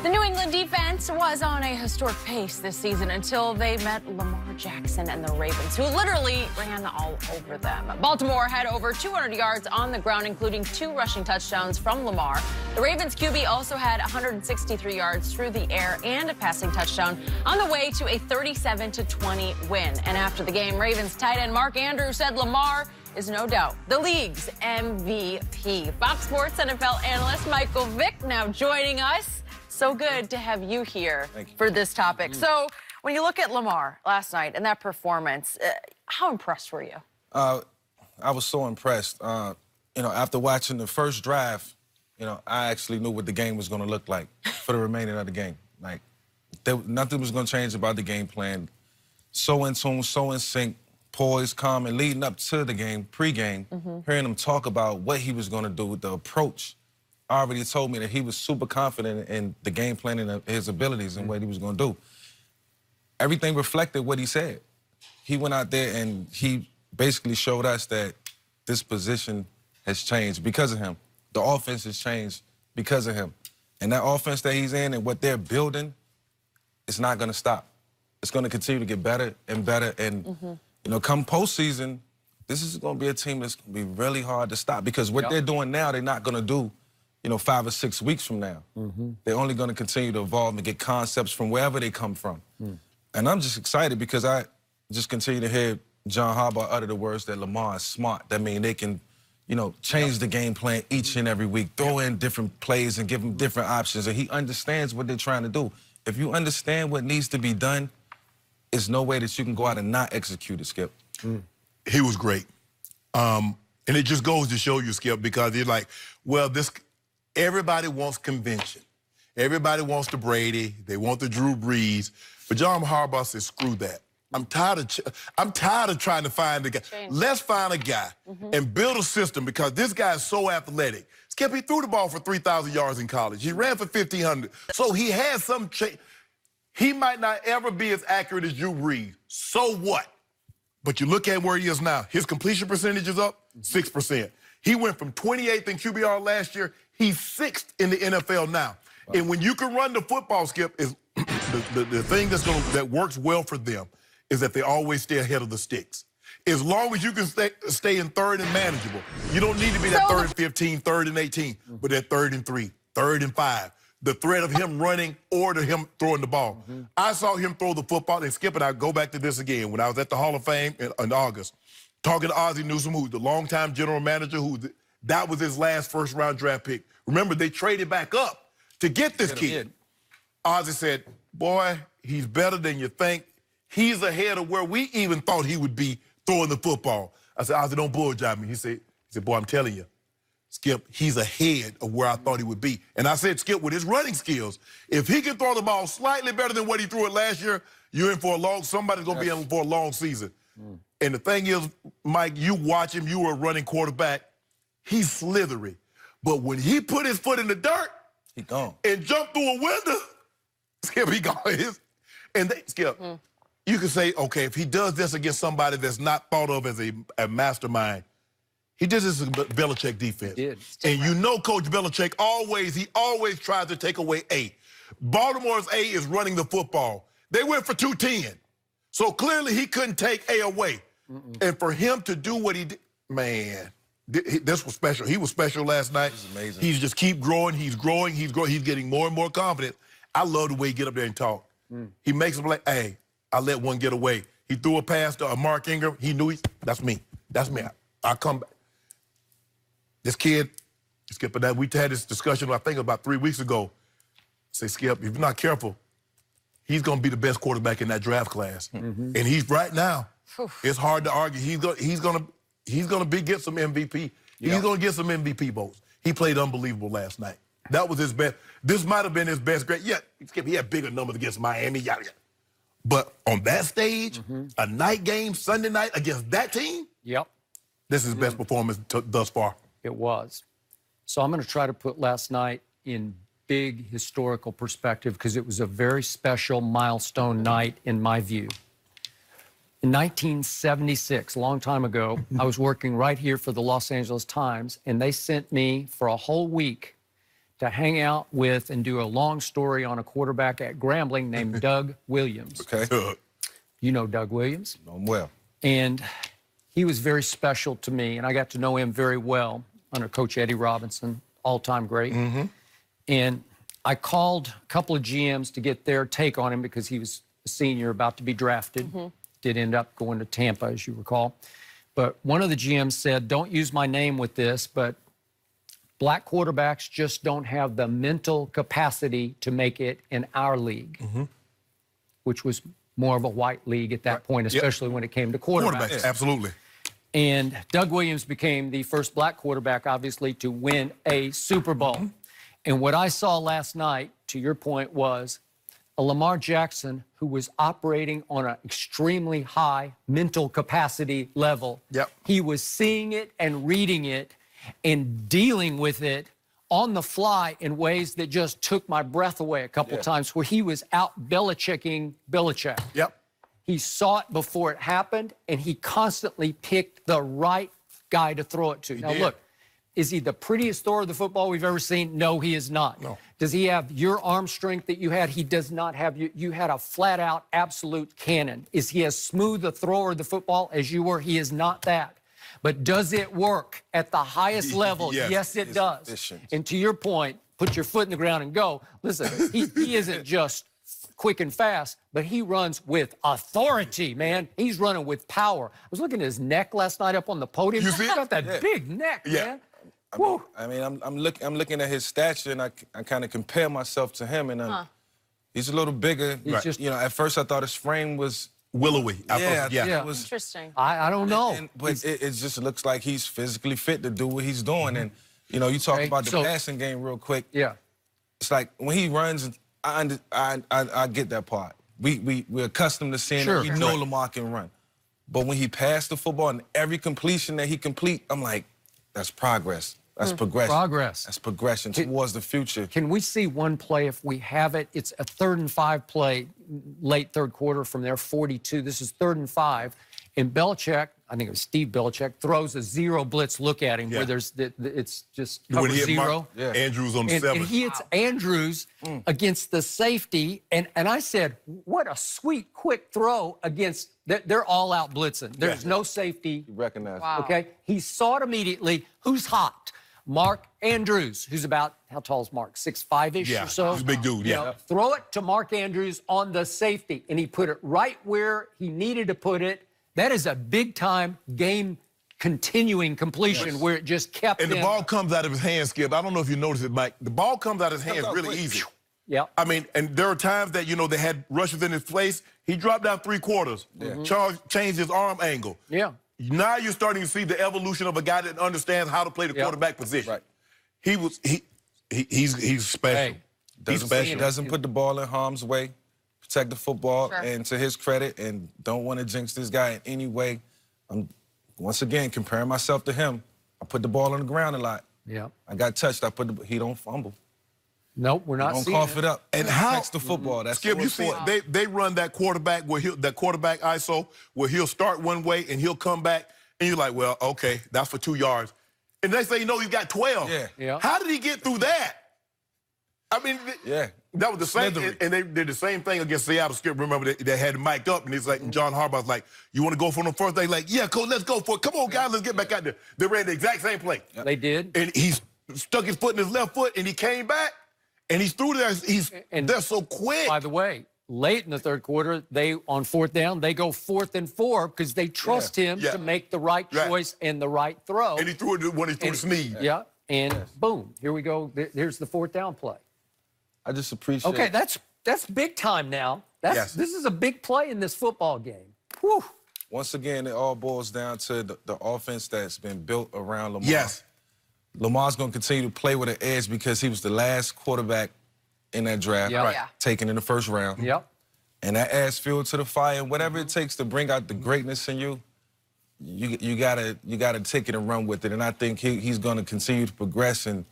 The New England defense was on a historic pace this season until they met Lamar Jackson and the Ravens, who literally ran all over them. Baltimore had over 200 yards on the ground, including 2 rushing touchdowns from Lamar. The Ravens QB also had 163 yards through the air and a passing touchdown on the way to a 37-20 win. And after the game, Ravens tight end Mark Andrews said Lamar is no doubt the league's MVP. Fox Sports NFL analyst Michael Vick now joining us. So good to have you here for this topic. So when you look at Lamar last night and that performance, how impressed were you? I was so impressed. After watching the first drive, I actually knew what the game was going to look like for the remaining of the game. Like, nothing was going to change about the game plan. So in tune, so in sync, poised, calm, and leading up to the game, pre-game, hearing him talk about what he was going to do with the approach, already told me that he was super confident in the game plan and his abilities and what he was going to do. Everything reflected what he said. He went out there and he basically showed us that this position has changed because of him. The offense has changed because of him. And that offense that he's in and what they're building, it's not going to stop. It's going to continue to get better and better. And, come postseason, this is going to be a team that's going to be really hard to stop because what they're doing now, they're not going to do 5 or 6 weeks from now. They're only going to continue to evolve and get concepts from wherever they come from. And I'm just excited because I just continue to hear John Harbaugh utter the words that Lamar is smart. That means they can, change the game plan each and every week, throw in different plays and give them different options. And he understands what they're trying to do. If you understand what needs to be done, there's no way that you can go out and not execute it, Skip. He was great. And it just goes to show you, Skip, because you're like, well, everybody wants convention. Everybody wants the Brady. They want the Drew Brees. But John Harbaugh says, screw that. I'm tired of trying to find a guy. Let's find a guy and build a system because this guy is so athletic. Skip, he threw the ball for 3,000 yards in college. He ran for 1,500. So he has some change. He might not ever be as accurate as Drew Brees. So what? But you look at where he is now. His completion percentage is up 6%. He went from 28th in QBR last year. He's 6th in the NFL now. Wow. And when you can run the football, Skip, is the thing that works well for them is that they always stay ahead of the sticks. As long as you can stay in third and manageable, you don't need to be that 3rd and 15, 3rd and 18, but that 3rd and 3, 3rd and 5. The threat of him running or to him throwing the ball. I saw him throw the football, and Skip and I go back to this again. When I was at the Hall of Fame in August, talking to Ozzie Newsome, who's the longtime general manager, that was his last first-round draft pick. Remember, they traded back up to get this kid. Ozzie said, boy, he's better than you think. He's ahead of where we even thought he would be throwing the football. I said, Ozzie, don't bull jive me. He said, boy, I'm telling you, Skip, he's ahead of where I thought he would be. And I said, Skip, with his running skills, if he can throw the ball slightly better than what he threw it last year, you're in for somebody's going to be in for a long season. And the thing is, Mike, you watch him, you were a running quarterback, he's slithery. But when he put his foot in the dirt he gone. And jumped through a window, Skip, he gone. Skip, you can say, okay, if he does this against somebody that's not thought of as a mastermind, he did this in Belichick defense. He did. And you know Coach Belichick always tries to take away A. Baltimore's A is running the football. They went for 210. So clearly he couldn't take A away. And for him to do what he did, man, this was special. He was special last night. This is amazing. He's just keep growing. He's growing. He's getting more and more confident. I love the way he get up there and talk. He makes them like, hey, I let one get away. He threw a pass to Mark Ingram. He knew that's me. That's me. I come back. This kid, Skip, and that we had this discussion, I think, about 3 weeks ago. Say, Skip, if you're not careful, he's going to be the best quarterback in that draft class. And he's right now. It's hard to argue. He's going to get some MVP. He's going to get some MVP votes. He played unbelievable last night. That was his best. This might have been his best grade. Yeah, Skip, he had bigger numbers against Miami, yada, yada. But on that stage, a night game, Sunday night, against that team, this is his best performance thus far. It was. So I'm going to try to put last night in big historical perspective because it was a very special milestone night in my view. In 1976, a long time ago, I was working right here for the Los Angeles Times, and they sent me for a whole week to hang out with and do a long story on a quarterback at Grambling named Doug Williams. Okay. You know Doug Williams? Know him well. And he was very special to me, and I got to know him very well under Coach Eddie Robinson, all-time great. And I called a couple of GMs to get their take on him because he was a senior about to be drafted. Did end up going to Tampa, as you recall. But one of the GMs said, don't use my name with this, but black quarterbacks just don't have the mental capacity to make it in our league, which was more of a white league at that point, especially when it came to quarterbacks. Absolutely. And Doug Williams became the first black quarterback, obviously, to win a Super Bowl. And what I saw last night, to your point, was a Lamar Jackson who was operating on an extremely high mental capacity level. He was seeing it and reading it and dealing with it on the fly in ways that just took my breath away a couple times, where he was out Belichicking Belichick. He saw it before it happened, and he constantly picked the right guy to throw it to. Now, look, is he the prettiest thrower of the football we've ever seen? No, he is not. Does he have your arm strength that you had? He does not have you. You had a flat-out, absolute cannon. Is he as smooth a thrower of the football as you were? He is not that. But does it work at the highest level? Yes, it does. Efficient. And to your point, put your foot in the ground and go. Listen, he isn't just quick and fast, but he runs with authority, man. He's running with power. I was looking at his neck last night up on the podium. You see He's got that big neck, man. I mean, I'm looking at his stature, and I kind of compare myself to him, and he's a little bigger. He's just, you know, at first I thought his frame was willowy. it was Interesting. I don't know. but it just looks like he's physically fit to do what he's doing. And you know, you talk about the passing game real quick. It's like when he runs, I get that part. We're accustomed to seeing it. We know Lamar can run. But when he passed the football and every completion that he complete, I'm like, that's progress. That's progression. That's progression towards the future. Can we see one play if we have it? It's a 3rd and 5 play, late third quarter from their 42. This is 3rd and 5. And Belichick, I think it was Steve Belichick, throws a zero blitz look at him where there's it's just cover zero. Andrews on the 7. And he hits Andrews against the safety. And I said, what a sweet, quick throw against, they're all out blitzing. There's no safety. You recognize Wow. Okay? He saw it immediately. Who's hot? Mark Andrews, who's about, how tall is Mark? 6'5"-ish or so? He's a big dude, You know, throw it to Mark Andrews on the safety, and he put it right where he needed to put it. That is a big-time game-continuing completion where it just kept And the ball comes out of his hands, Skip. I don't know if you noticed it, Mike. The ball comes out of his hands really easy. I mean, and there are times that, you know, they had rushers in his place. He dropped down 3/4. Charles changed his arm angle. Now you're starting to see the evolution of a guy that understands how to play the quarterback position. He's special. Doesn't put the ball in harm's way, protect the football, and to his credit, and don't want to jinx this guy in any way. I'm, once again, comparing myself to him. I put the ball on the ground a lot. I got touched. He don't fumble. Nope, we're not Don't seeing cough it up. And how protects the football. That's Skip, you see, they run that quarterback where that quarterback ISO where he'll start one way and he'll come back, and you're like, well, okay, that's for 2 yards. And they say, no, he's got 12. How did he get through that? I mean, that was the same, and they did the same thing against Seattle. Skip, remember, they had him mic'd up, and he's like, John Harbaugh's like, you want to go for them first? They like, yeah, coach, let's go for it. Come on, guys, let's get back out there. They ran the exact same play. They did. And he stuck his foot in his left foot, and he came back. And he's through there. They're so quick. By the way, late in the third quarter, on 4th down, they go 4th and 4 because they trust him to make the right choice and the right throw. And he threw it when he threw the sneeze. And boom, here we go. Here's the 4th down play. I just appreciate. Okay, that's big time now. This is a big play in this football game. Whew. Once again, it all boils down to the offense that's been built around Lamar. Lamar's going to continue to play with an edge because he was the last quarterback in that draft, taken in the 1st round. And that adds fuel to the fire. And whatever it takes to bring out the greatness in you, you gotta take it and run with it. And I think he's going to continue to progress and,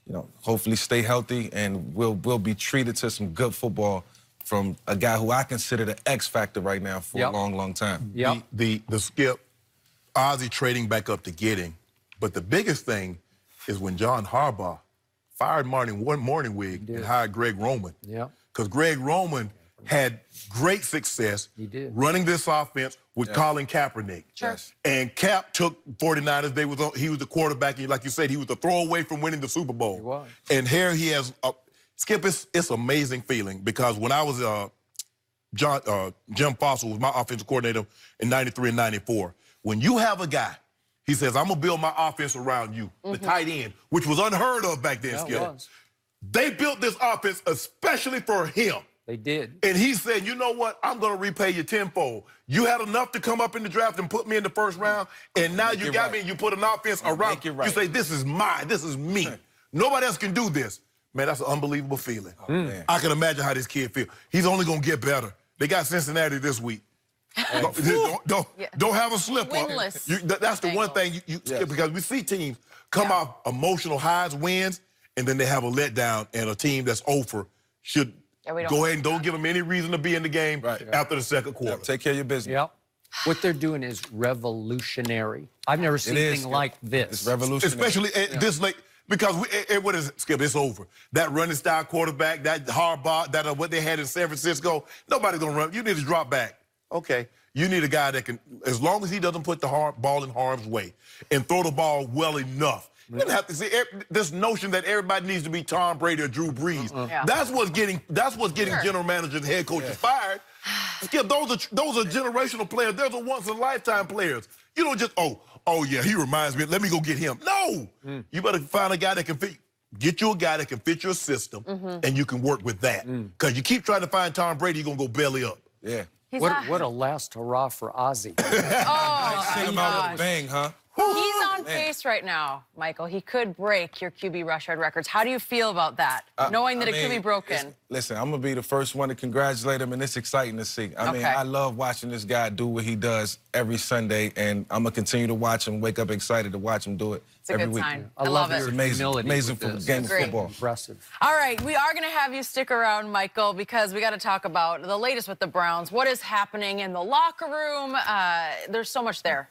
you know, hopefully stay healthy, and we'll be treated to some good football from a guy who I consider the X factor right now for a long, long time. The Skip, Ozzie trading back up to get him, but the biggest thing is when John Harbaugh fired Martin Morningwig and hired Greg Roman. Yeah. Because Greg Roman had great success running this offense with Colin Kaepernick. Yes. And Cap took 49ers. He was the quarterback, and like you said, he was the throwaway from winning the Super Bowl. He was. And here he has, Skip, it's amazing feeling because when I was, Jim Fossil was my offensive coordinator in 93 and 94. When you have a guy, he says, I'm going to build my offense around you, the tight end, which was unheard of back then, Skip. They built this offense especially for him. They did. And he said, you know what? I'm going to repay you tenfold. You had enough to come up in the draft and put me in the first round, and now you got me and you put an offense around. You say, this is mine. This is me. Nobody else can do this. Man, that's an unbelievable feeling. I can imagine how this kid feels. He's only going to get better. They got Cincinnati this week. Don't have a slip up. That's the one thing you because we see teams come off emotional highs, wins, and then they have a letdown, and a team that's over should go ahead and don't give them any reason to be in the game after the second quarter. Take care of your business. Yep. What they're doing is revolutionary. I've never seen anything like this. It's revolutionary. Especially this late. Because what is it, Skip? It's over. That running style quarterback, that hardball, that what they had in San Francisco, nobody's going to run. You need to drop back. Okay. You need a guy that can, as long as he doesn't put the ball in harm's way and throw the ball well enough. You don't have to see this notion that everybody needs to be Tom Brady or Drew Brees. That's what's getting general managers and head coaches fired. Skip, those are generational players. Those are once-in-a-lifetime players. You don't just, oh yeah, he reminds me, let me go get him. No! You better find a guy that can fit. Get you a guy that can fit your system, and you can work with that. Because you keep trying to find Tom Brady, you're going to go belly up. Yeah. What a last hurrah for Ozzie. Send him out with a bang, huh? He's on pace right now, Michael. He could break your QB rush yard records. How do you feel about that, knowing that it could be broken? Listen, I'm going to be the first one to congratulate him, and it's exciting to see. I mean, I love watching this guy do what he does every Sunday, and I'm going to continue to watch him, wake up excited to watch him do it every week. It's a good sign. I love it. It's amazing for the game of football. Impressive. All right, we are going to have you stick around, Michael, because we got to talk about the latest with the Browns. What is happening in the locker room? There's so much there.